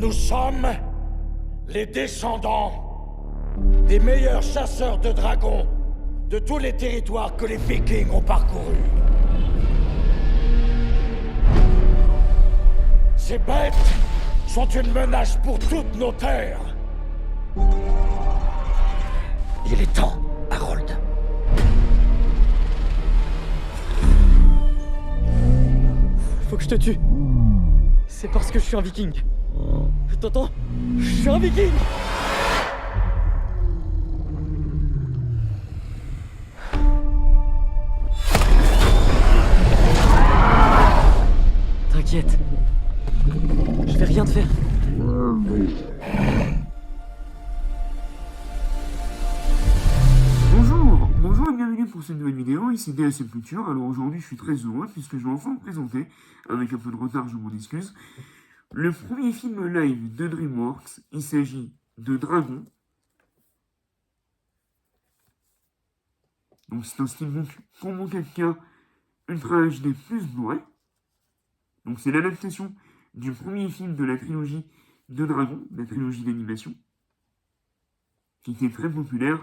Nous sommes les descendants des meilleurs chasseurs de dragons de tous les territoires que les Vikings ont parcourus. Ces bêtes sont une menace pour toutes nos terres. Il est temps, Harold. Faut que je te tue. C'est parce que je suis un viking. T'entends? Je suis un viking! T'inquiète. Je vais rien te faire. Bonjour et bienvenue pour cette nouvelle vidéo, ici DSM Culture. Alors aujourd'hui je suis très heureux puisque je vais enfin vous présenter, avec un peu de retard je m'en excuse, le premier film live de DreamWorks. Il s'agit de Dragon. Donc c'est un steelbook combo 4K Ultra HD plus Blu-ray. Donc c'est l'adaptation du premier film de la trilogie de Dragon, la trilogie d'animation, qui était très populaire.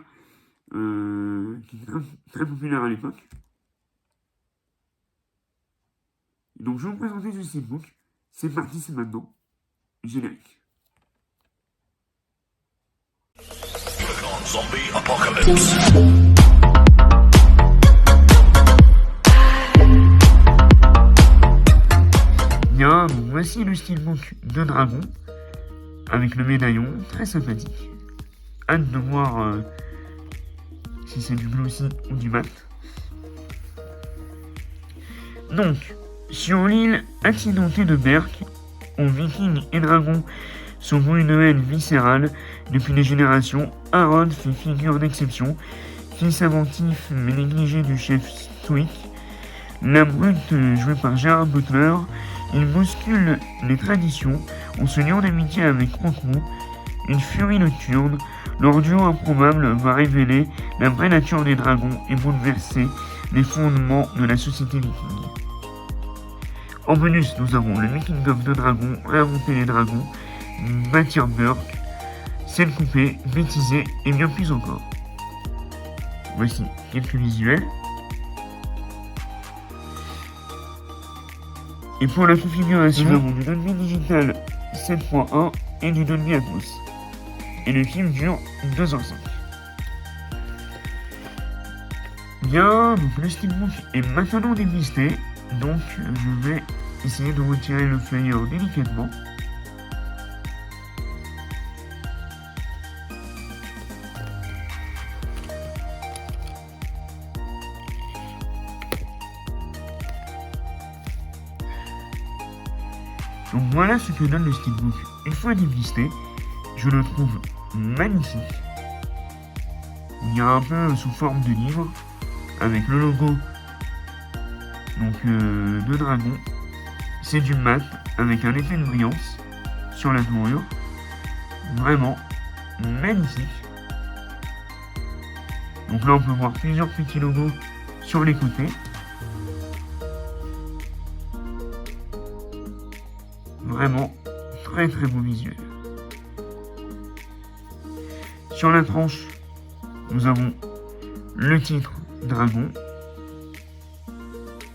Très populaire à l'époque. Donc je vais vous présenter ce steelbook. C'est parti, c'est maintenant. Générique. Zombie Apocalypse. Bien, donc voici le steelbook de Dragon, avec le médaillon, très sympathique. Hâte de voir si c'est du glossy ou du mat. Donc, sur l'île accidentée de Berk, où Vikings et dragons sont voués une haine viscérale depuis des générations, Harold fait figure d'exception, fils inventif mais négligé du chef Stoic. La brute jouée par Gerard Butler, il bouscule les traditions en se liant d'amitié avec Croc-Mou, une furie nocturne. Leur duo improbable va révéler la vraie nature des dragons et bouleverser les fondements de la société viking. En bonus, nous avons le making of de Dragon, réinventer les dragons, bâtir Burke, scène coupée, bêtisée et bien plus encore. Voici quelques visuels. Et pour la configuration, nous avons du Dolby Digital 7.1 et du Dolby Atmos. Et le film dure 2h05. Bien, donc le steelbook est maintenant dépisté, donc je vais essayer de retirer le flyer délicatement. Donc voilà ce que donne le steelbook une fois dépisté. Je le trouve magnifique. Il y a un peu sous forme de livre, avec le logo donc, de Dragon. C'est du mat, avec un effet de brillance sur la tournure. Vraiment magnifique. Donc là on peut voir plusieurs petits logos sur les côtés. Vraiment très très beau visuel. Sur la tranche, nous avons le titre Dragon,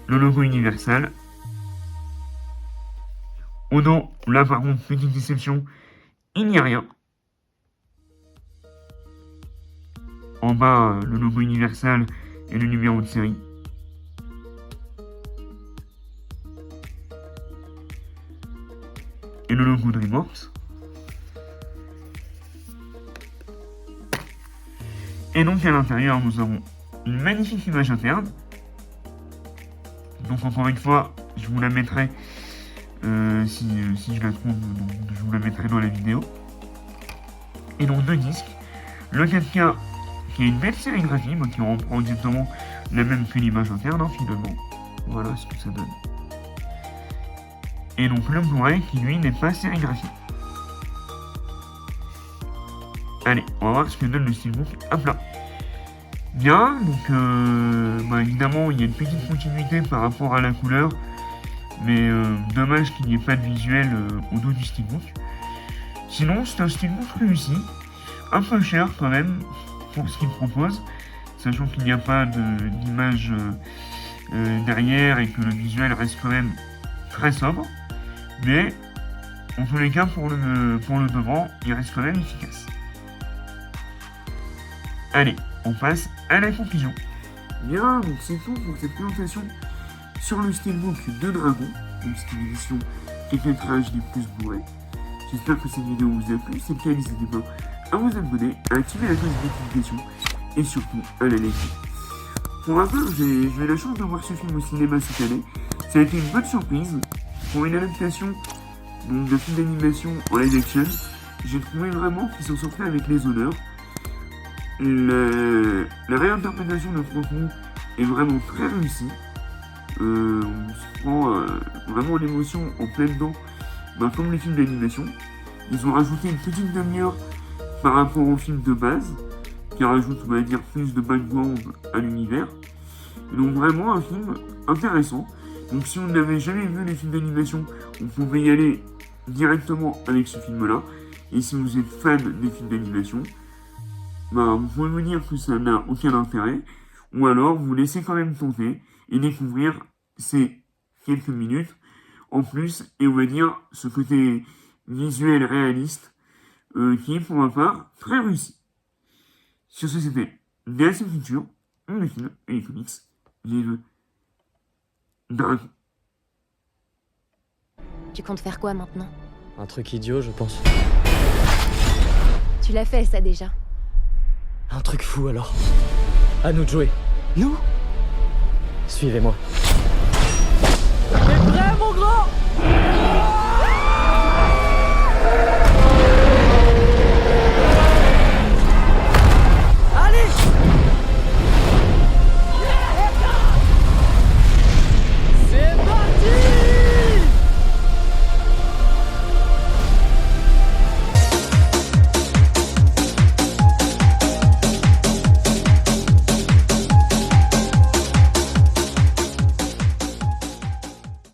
le logo Universal. Au dos, là par contre, petite déception, il n'y a rien. En bas, le logo Universal et le numéro de série. Et le logo DreamWorks. Et donc à l'intérieur, nous avons une magnifique image interne. Donc encore une fois, je vous la mettrai, si je la trouve, donc je vous la mettrai dans la vidéo. Et donc deux disques. Le 4K, qui est une belle sérigraphie, qui reprend exactement la même que l'image interne, finalement. Voilà ce que ça donne. Et donc le Blu-ray, qui lui n'est pas sérigraphié. Allez, on va voir ce que donne le steelbook à plat. Bien, donc évidemment il y a une petite continuité par rapport à la couleur, mais dommage qu'il n'y ait pas de visuel au dos du steelbook. Sinon, c'est un steelbook réussi, un peu cher quand même pour ce qu'il propose, sachant qu'il n'y a pas d'image derrière et que le visuel reste quand même très sobre, mais en tous les cas pour le devant, il reste quand même efficace. Allez, on passe à la conclusion. Bien, donc c'est tout pour cette présentation sur le steelbook de Dragon, donc c'est une édition KK-Trage des plus Blu-ray. J'espère que cette vidéo vous a plu, si c'est le cas, n'hésitez pas à vous abonner, à activer la cloche de notification et surtout à la liker. Pour ma part, j'ai eu la chance de voir ce film au cinéma cette année. Ça a été une bonne surprise. Pour une adaptation donc, de film d'animation en live action, j'ai trouvé vraiment qu'il s'en sortait avec les honneurs. La réinterprétation de Franck Mou est vraiment très réussie. On se prend vraiment l'émotion en pleine dent, comme les films d'animation. Ils ont rajouté une petite demi-heure par rapport au film de base, qui rajoute, on va dire, plus de background à l'univers. Donc vraiment un film intéressant. Donc si vous n'avez jamais vu les films d'animation, vous pouvez y aller directement avec ce film-là. Et si vous êtes fan des films d'animation, vous pouvez me dire que ça n'a aucun intérêt. Ou alors vous laissez quand même tenter et découvrir ces quelques minutes en plus. Et on va dire ce côté visuel réaliste qui est pour ma part très réussi. Sur ce, c'était DS Culture, les films et les comics. Vive Dragon. Tu comptes faire quoi maintenant? Un truc idiot, je pense. Tu l'as fait ça déjà. Un truc fou alors. À nous de jouer. Nous? Suivez-moi.